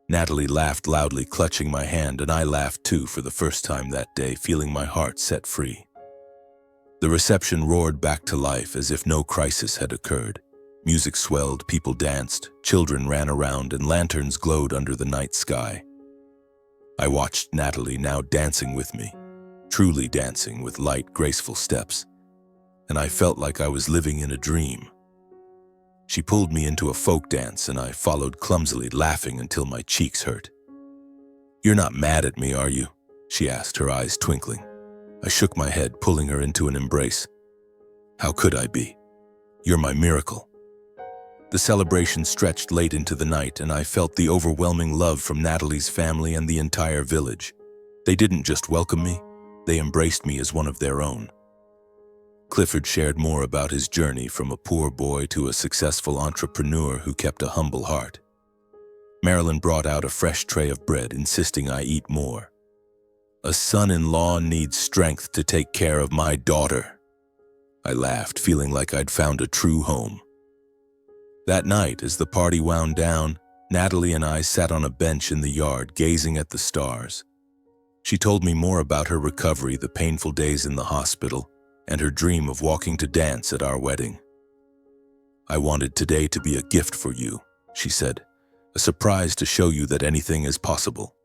Natalie laughed loudly, clutching my hand, and I laughed too for the first time that day, feeling my heart set free. The reception roared back to life as if no crisis had occurred. Music swelled, people danced, children ran around, and lanterns glowed under the night sky. I watched Natalie now dancing with me, truly dancing with light, graceful steps, and I felt like I was living in a dream. She pulled me into a folk dance, and I followed clumsily, laughing until my cheeks hurt. "You're not mad at me, are you?" she asked, her eyes twinkling. I shook my head, pulling her into an embrace. "How could I be? You're my miracle." The celebration stretched late into the night, and I felt the overwhelming love from Natalie's family and the entire village. They didn't just welcome me, they embraced me as one of their own. Clifford shared more about his journey from a poor boy to a successful entrepreneur who kept a humble heart. Marilyn brought out a fresh tray of bread, insisting I eat more. "A son-in-law needs strength to take care of my daughter." I laughed, feeling like I'd found a true home. That night, as the party wound down, Natalie and I sat on a bench in the yard, gazing at the stars. She told me more about her recovery, the painful days in the hospital, and her dream of walking to dance at our wedding. "I wanted today to be a gift for you," she said, "a surprise to show you that anything is possible."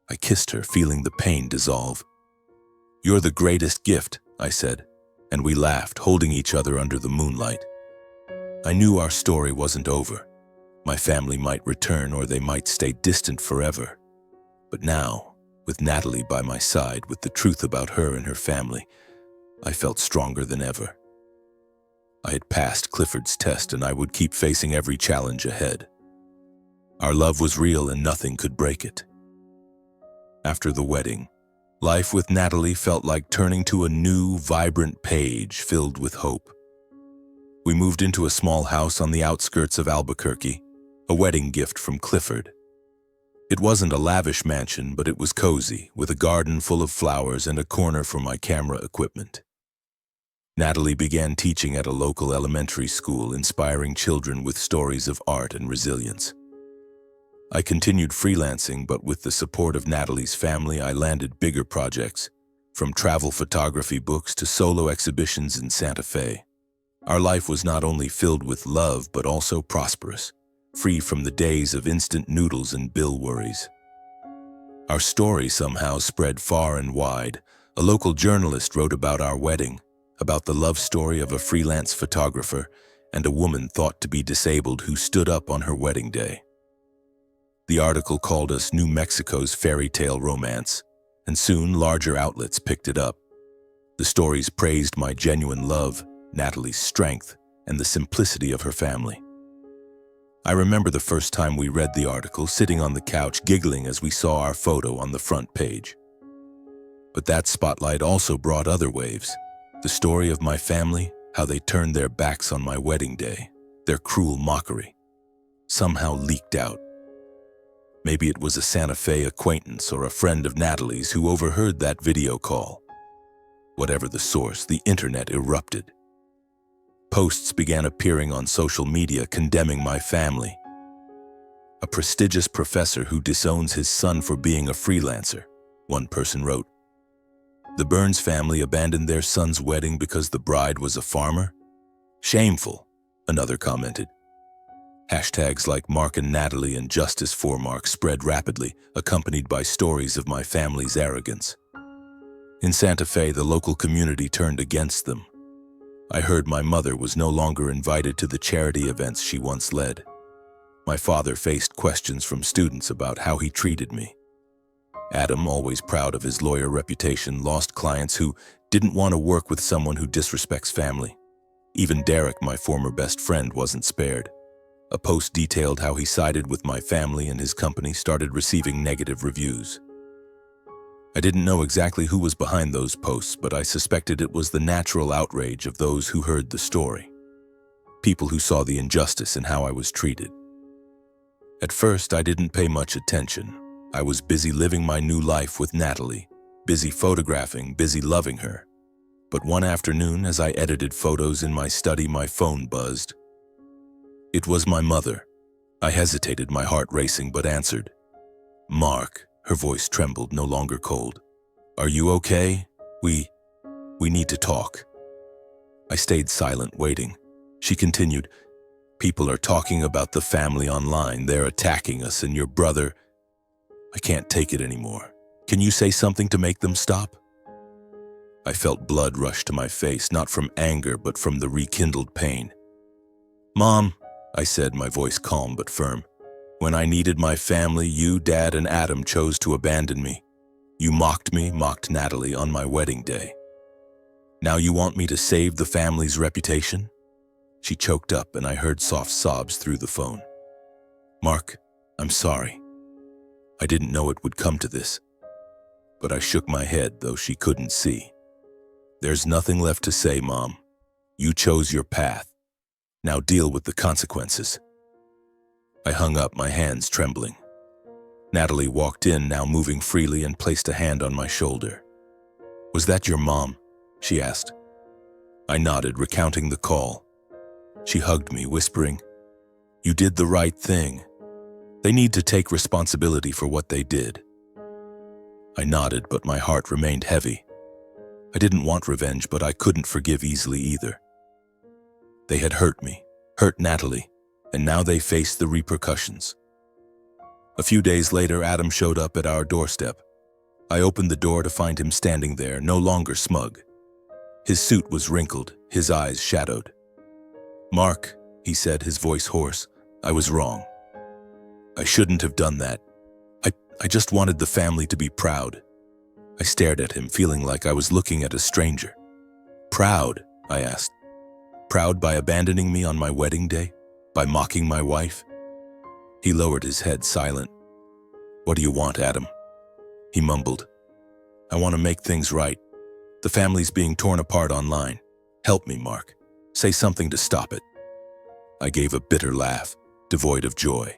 I kissed her, feeling the pain dissolve. "You're the greatest gift," I said, and we laughed, holding each other under the moonlight. I knew our story wasn't over. My family might return, or they might stay distant forever. But now, with Natalie by my side, with the truth about her and her family, I felt stronger than ever. I had passed Clifford's test, and I would keep facing every challenge ahead. Our love was real, and nothing could break it. After the wedding, life with Natalie felt like turning to a new, vibrant page filled with hope. We moved into a small house on the outskirts of Albuquerque, a wedding gift from Clifford. It wasn't a lavish mansion, but it was cozy, with a garden full of flowers and a corner for my camera equipment. Natalie began teaching at a local elementary school, inspiring children with stories of art and resilience. I continued freelancing, but with the support of Natalie's family, I landed bigger projects, from travel photography books to solo exhibitions in Santa Fe. Our life was not only filled with love, but also prosperous, free from the days of instant noodles and bill worries. Our story somehow spread far and wide. A local journalist wrote about our wedding, about the love story of a freelance photographer and a woman thought to be disabled who stood up on her wedding day. The article called us New Mexico's fairy tale romance, and soon larger outlets picked it up. The stories praised my genuine love, Natalie's strength, and the simplicity of her family. I remember the first time we read the article, sitting on the couch giggling as we saw our photo on the front page. But that spotlight also brought other waves. The story of my family, how they turned their backs on my wedding day, their cruel mockery, somehow leaked out. Maybe it was a Santa Fe acquaintance or a friend of Natalie's who overheard that video call. Whatever the source, the internet erupted. Posts began appearing on social media condemning my family. "A prestigious professor who disowns his son for being a freelancer," one person wrote. "The Burns family abandoned their son's wedding because the bride was a farmer? Shameful," another commented. Hashtags like Mark and Natalie and Justice for Mark spread rapidly, accompanied by stories of my family's arrogance. In Santa Fe, the local community turned against them. I heard my mother was no longer invited to the charity events she once led. My father faced questions from students about how he treated me. Adam, always proud of his lawyer reputation, lost clients who didn't want to work with someone who disrespects family. Even Derek, my former best friend, wasn't spared. A post detailed how he sided with my family and his company started receiving negative reviews. I didn't know exactly who was behind those posts, but I suspected it was the natural outrage of those who heard the story. People who saw the injustice in how I was treated. At first, I didn't pay much attention. I was busy living my new life with Natalie, busy photographing, busy loving her. But one afternoon, as I edited photos in my study, my phone buzzed. It was my mother. I hesitated, my heart racing, but answered. "Mark," her voice trembled, no longer cold. "Are you okay? We need to talk." I stayed silent, waiting. She continued, "People are talking about the family online. They're attacking us, and your brother. I can't take it anymore. Can you say something to make them stop?" I felt blood rush to my face, not from anger, but from the rekindled pain. "Mom," I said, my voice calm but firm, "when I needed my family, you, Dad, and Adam chose to abandon me. You mocked me, mocked Natalie on my wedding day. Now you want me to save the family's reputation?" She choked up, and I heard soft sobs through the phone. "Mark, I'm sorry. I didn't know it would come to this." But I shook my head, though she couldn't see. "There's nothing left to say, Mom. You chose your path. Now deal with the consequences." I hung up, my hands trembling. Natalie walked in, now moving freely, and placed a hand on my shoulder. "Was that your mom?" she asked. I nodded, recounting the call. She hugged me, whispering, "You did the right thing. They need to take responsibility for what they did." I nodded, but my heart remained heavy. I didn't want revenge, but I couldn't forgive easily either. They had hurt me, hurt Natalie, and now they faced the repercussions. A few days later, Adam showed up at our doorstep. I opened the door to find him standing there, no longer smug. His suit was wrinkled, his eyes shadowed. "Mark," he said, his voice hoarse, "I was wrong. I shouldn't have done that. I just wanted the family to be proud." I stared at him, feeling like I was looking at a stranger. "Proud?" I asked. "Proud by abandoning me on my wedding day? By mocking my wife?" He lowered his head, silent. "What do you want, Adam?" He mumbled. "I want to make things right. The family's being torn apart online. Help me, Mark. Say something to stop it." I gave a bitter laugh, devoid of joy.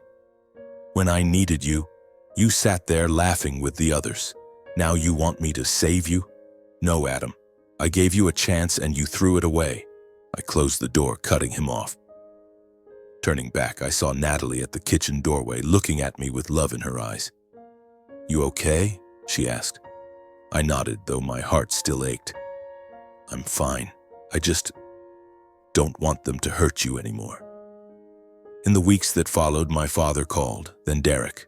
"When I needed you, you sat there laughing with the others. Now you want me to save you? No, Adam. I gave you a chance and you threw it away." I closed the door, cutting him off. Turning back, I saw Natalie at the kitchen doorway, looking at me with love in her eyes. "You okay?" she asked. I nodded, though my heart still ached. "I'm fine. I just don't want them to hurt you anymore." In the weeks that followed, my father called, then Derek.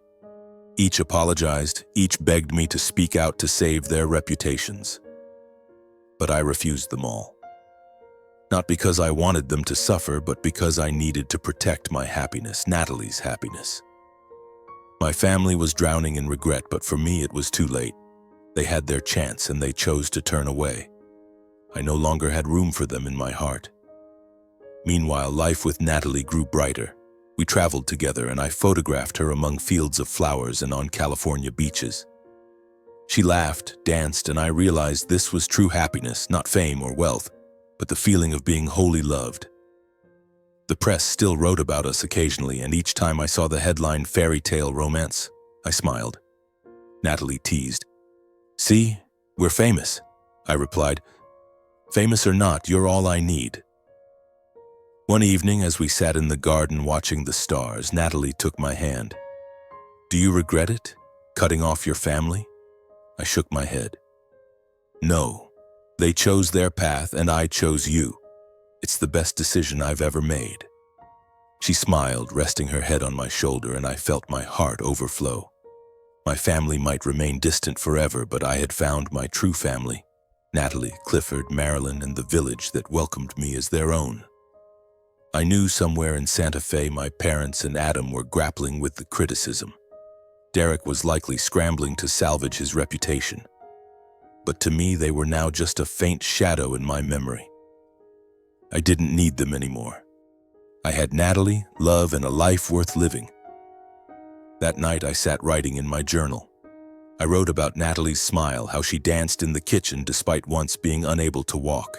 Each apologized, each begged me to speak out to save their reputations. But I refused them all. Not because I wanted them to suffer, but because I needed to protect my happiness, Natalie's happiness. My family was drowning in regret, but for me it was too late. They had their chance and they chose to turn away. I no longer had room for them in my heart. Meanwhile, life with Natalie grew brighter. We traveled together and I photographed her among fields of flowers and on California beaches. She laughed, danced, and I realized this was true happiness, not fame or wealth, but the feeling of being wholly loved. The press still wrote about us occasionally, and each time I saw the headline "Fairy Tale Romance," I smiled. Natalie teased. "See, we're famous," I replied. "Famous or not, you're all I need." One evening, as we sat in the garden watching the stars, Natalie took my hand. "Do you regret it, cutting off your family?" I shook my head. "No, they chose their path and I chose you. It's the best decision I've ever made." She smiled, resting her head on my shoulder, and I felt my heart overflow. My family might remain distant forever, but I had found my true family, Natalie, Clifford, Marilyn, and the village that welcomed me as their own. I knew somewhere in Santa Fe my parents and Adam were grappling with the criticism. Derek was likely scrambling to salvage his reputation. But to me, they were now just a faint shadow in my memory. I didn't need them anymore. I had Natalie, love, and a life worth living. That night I sat writing in my journal. I wrote about Natalie's smile, how she danced in the kitchen despite once being unable to walk.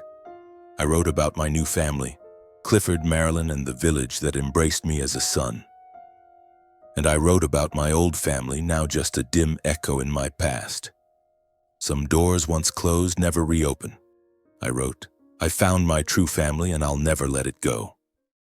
I wrote about my new family, Clifford, Maryland, and the village that embraced me as a son. And I wrote about my old family, now just a dim echo in my past. Some doors once closed never reopen. I wrote, I found my true family and I'll never let it go.